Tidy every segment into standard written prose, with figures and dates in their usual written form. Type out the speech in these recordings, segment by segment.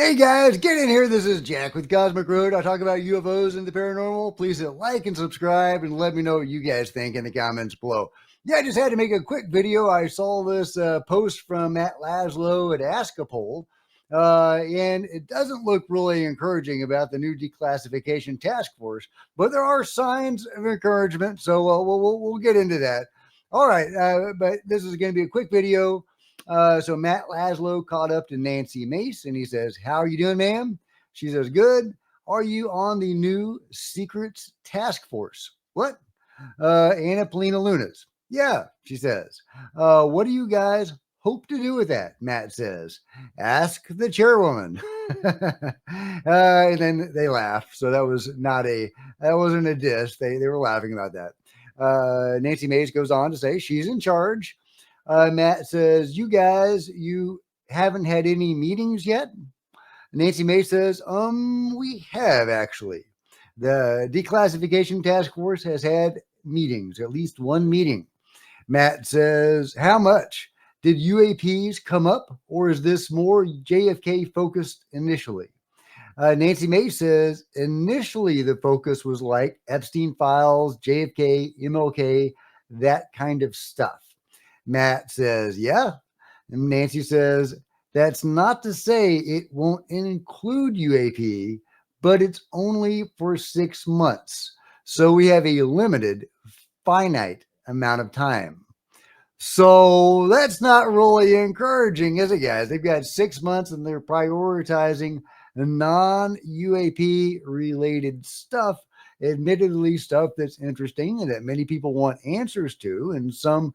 Hey guys, get in here. This is Jack with Cosmic Road. I talk about UFOs and the paranormal. Please hit like and subscribe and let me know what you guys think in the comments below. Yeah, I just had to make a quick video. I saw this post from Matt Laszlo at Askapole, and it doesn't look really encouraging about the new declassification task force, but there are signs of encouragement, so we'll get into that. All right, but this is going to be a quick video. So Matt Laszlo caught up to Nancy Mace and he says, "How are you doing, ma'am?" She says, "Good. Are you on the new secrets task force?" "What?" "Anna Polina Lunas." "Yeah," she says. "What do you guys hope to do with that?" Matt says. "Ask the chairwoman." And then they laugh. So that wasn't a diss. They were laughing about that. Nancy Mace goes on to say she's in charge. Matt says, you haven't had any meetings yet?" Nancy May says, we have actually. The declassification task force has had meetings, at least one meeting." Matt says, "How much? Did UAPs come up, or is this more JFK focused initially?" Nancy May says, "Initially the focus was like Epstein files, JFK, MLK, that kind of stuff." Matt says, "Yeah." And Nancy says, "That's not to say it won't include UAP, but it's only for 6 months. So we have a limited, finite amount of time." So that's not really encouraging, is it, guys? They've got 6 months and they're prioritizing non-UAP related stuff, admittedly stuff that's interesting and that many people want answers to, and some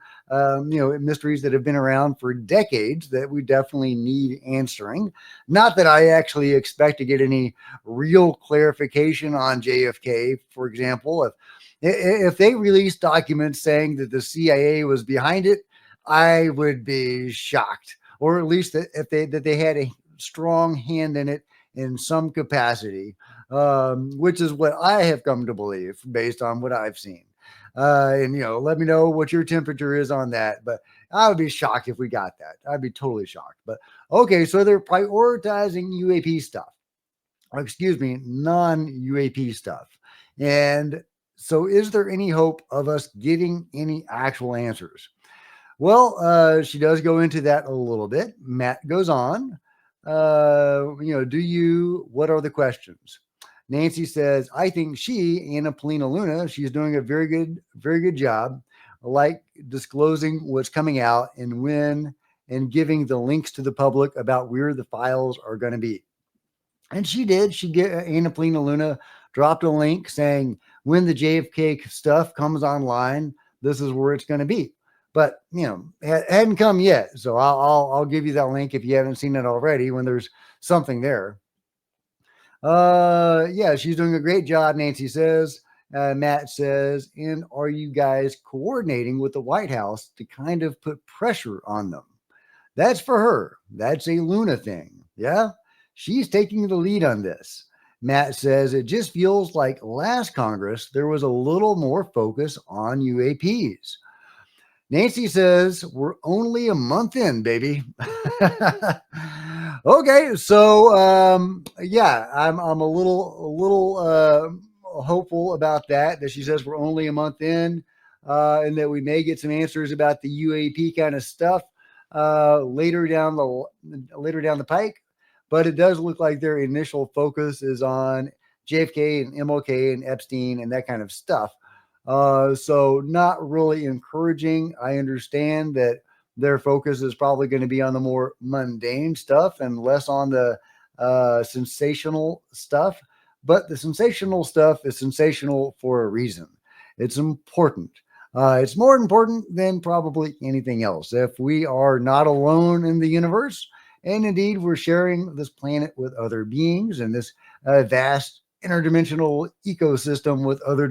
mysteries that have been around for decades that we definitely need answering. Not that I actually expect to get any real clarification on JFK, for example. If they release documents saying that the CIA was behind it, I would be shocked, or at least that they had a strong hand in it in some capacity, which is what I have come to believe based on what I've seen. And let me know what your temperature is on that. But I would be shocked if we got that. I'd be totally shocked. But okay, so they're prioritizing UAP stuff, or excuse me, non-UAP stuff. And so, is there any hope of us getting any actual answers? Well, she does go into that a little bit. Matt goes on. What are the questions? Nancy says, "I think Anna Polina Luna, she's doing a very good job, like disclosing what's coming out and when, and giving the links to the public about where the files are going to be." And she did. Anna Polina Luna dropped a link saying, when the JFK stuff comes online, this is where it's going to be. But it hadn't come yet, so I'll give you that link if you haven't seen it already. When there's something there, yeah, she's doing a great job. Nancy says. Matt says, "And are you guys coordinating with the White House to kind of put pressure on them?" That's for her. That's a Luna thing. Yeah, she's taking the lead on this. Matt says, "It just feels like last Congress there was a little more focus on UAPs." Nancy says, "We're only a month in, baby." Okay, so yeah, I'm a little hopeful about that. That she says we're only a month in, and that we may get some answers about the UAP kind of stuff later down the pike. But it does look like their initial focus is on JFK and MLK and Epstein and that kind of stuff. So not really encouraging. I understand that their focus is probably going to be on the more mundane stuff and less on the sensational stuff. But the sensational stuff is sensational for a reason. It's important. It's more important than probably anything else. If we are not alone in the universe, and indeed we're sharing this planet with other beings and this vast interdimensional ecosystem with other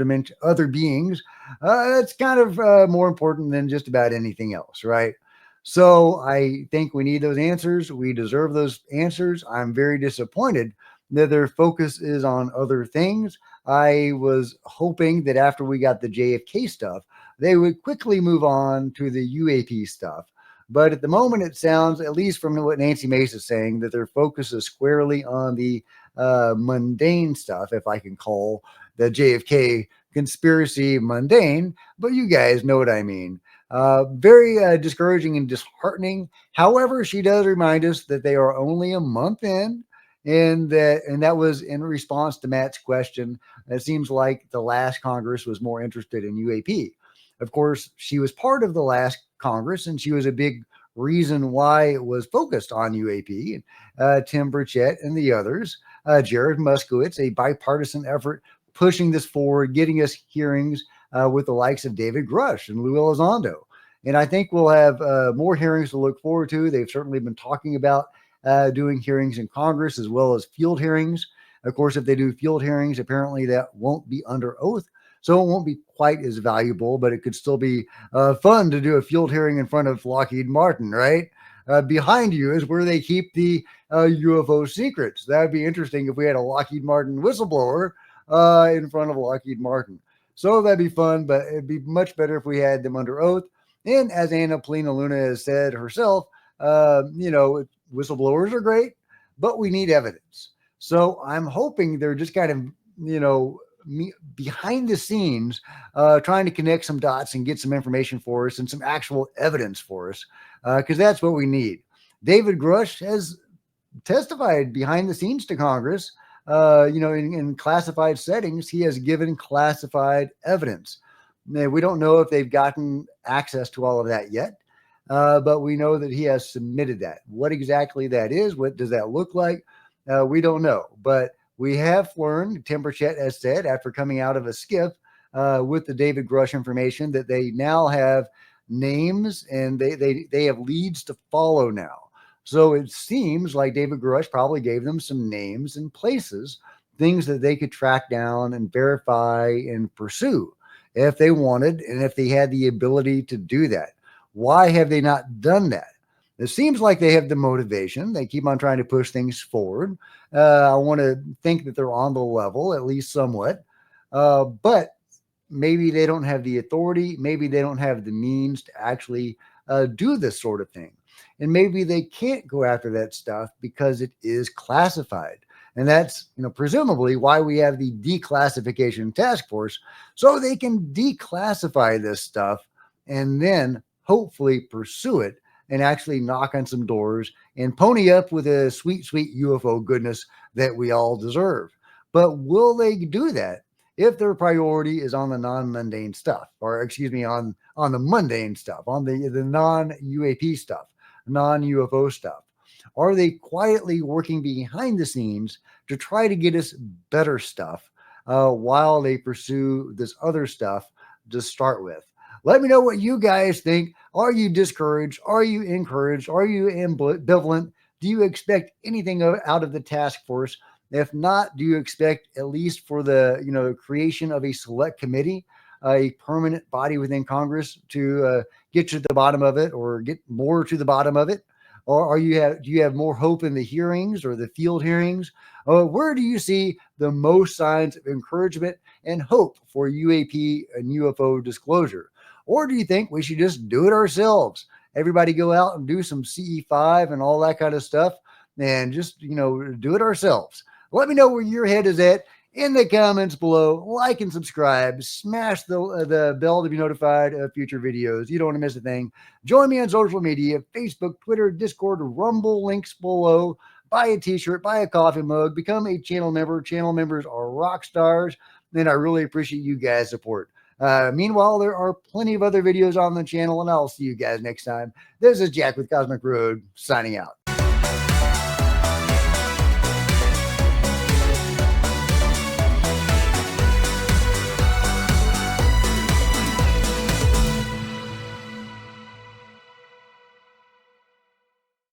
beings, it's kind of more important than just about anything else, right? So I think we need those answers. We deserve those answers. I'm very disappointed that their focus is on other things. I was hoping that after we got the JFK stuff, they would quickly move on to the UAP stuff. But at the moment, it sounds, at least from what Nancy Mace is saying, that their focus is squarely on the mundane stuff, if I can call the JFK conspiracy mundane, but you guys know what I mean. Very discouraging and disheartening. However, she does remind us that they are only a month in, and that was in response to Matt's question. It seems like the last Congress was more interested in UAP. Of course, she was part of the last Congress, and she was a big reason why it was focused on UAP. Tim Burchett and the others, Jared Muskowitz, a bipartisan effort pushing this forward, getting us hearings with the likes of David Grush and Lou Elizondo. And I think we'll have more hearings to look forward to. They've certainly been talking about doing hearings in Congress as well as field hearings. Of course, if they do field hearings, apparently that won't be under oath. So it won't be quite as valuable, but it could still be fun to do a field hearing in front of Lockheed Martin, right? Behind you is where they keep the UFO secrets. That would be interesting if we had a Lockheed Martin whistleblower in front of Lockheed Martin. So that'd be fun, but it'd be much better if we had them under oath. And as Anna Polina Luna has said herself, whistleblowers are great, but we need evidence. So I'm hoping they're just kind of, behind the scenes, trying to connect some dots and get some information for us and some actual evidence for us, because that's what we need. David Grush has testified behind the scenes to Congress, in classified settings. He has given classified evidence. Now, we don't know if they've gotten access to all of that yet, but we know that he has submitted that. What exactly that is, what does that look like? We don't know, but we have learned, Tim Burchett has said, after coming out of a skiff with the David Grush information, that they now have names and they have leads to follow now. So it seems like David Grush probably gave them some names and places, things that they could track down and verify and pursue if they wanted and if they had the ability to do that. Why have they not done that? It seems like they have the motivation. They keep on trying to push things forward. I want to think that they're on the level, at least somewhat. But maybe they don't have the authority. Maybe they don't have the means to actually do this sort of thing. And maybe they can't go after that stuff because it is classified. And that's, presumably why we have the declassification task force, so they can declassify this stuff and then hopefully pursue it and actually knock on some doors and pony up with a sweet, sweet UFO goodness that we all deserve. But will they do that if their priority is on the non-mundane stuff, or excuse me, on the mundane stuff, on the non-UAP stuff, non-UFO stuff? Are they quietly working behind the scenes to try to get us better stuff while they pursue this other stuff to start with? Let me know what you guys think. Are you discouraged? Are you encouraged? Are you ambivalent? Do you expect anything out of the task force? If not, do you expect, at least for the creation of a select committee, a permanent body within Congress to get to the bottom of it, or get more to the bottom of it? Or do you have more hope in the hearings or the field hearings? Where do you see the most signs of encouragement and hope for UAP and UFO disclosure? Or do you think we should just do it ourselves? Everybody go out and do some CE5 and all that kind of stuff and just, do it ourselves. Let me know where your head is at in the comments below. Like and subscribe. Smash the bell to be notified of future videos. You don't want to miss a thing. Join me on social media, Facebook, Twitter, Discord, Rumble, links below. Buy a t-shirt, buy a coffee mug, become a channel member. Channel members are rock stars, and I really appreciate you guys' support. Meanwhile, there are plenty of other videos on the channel, and I'll see you guys next time. This is Jack with Cosmic Road, signing out.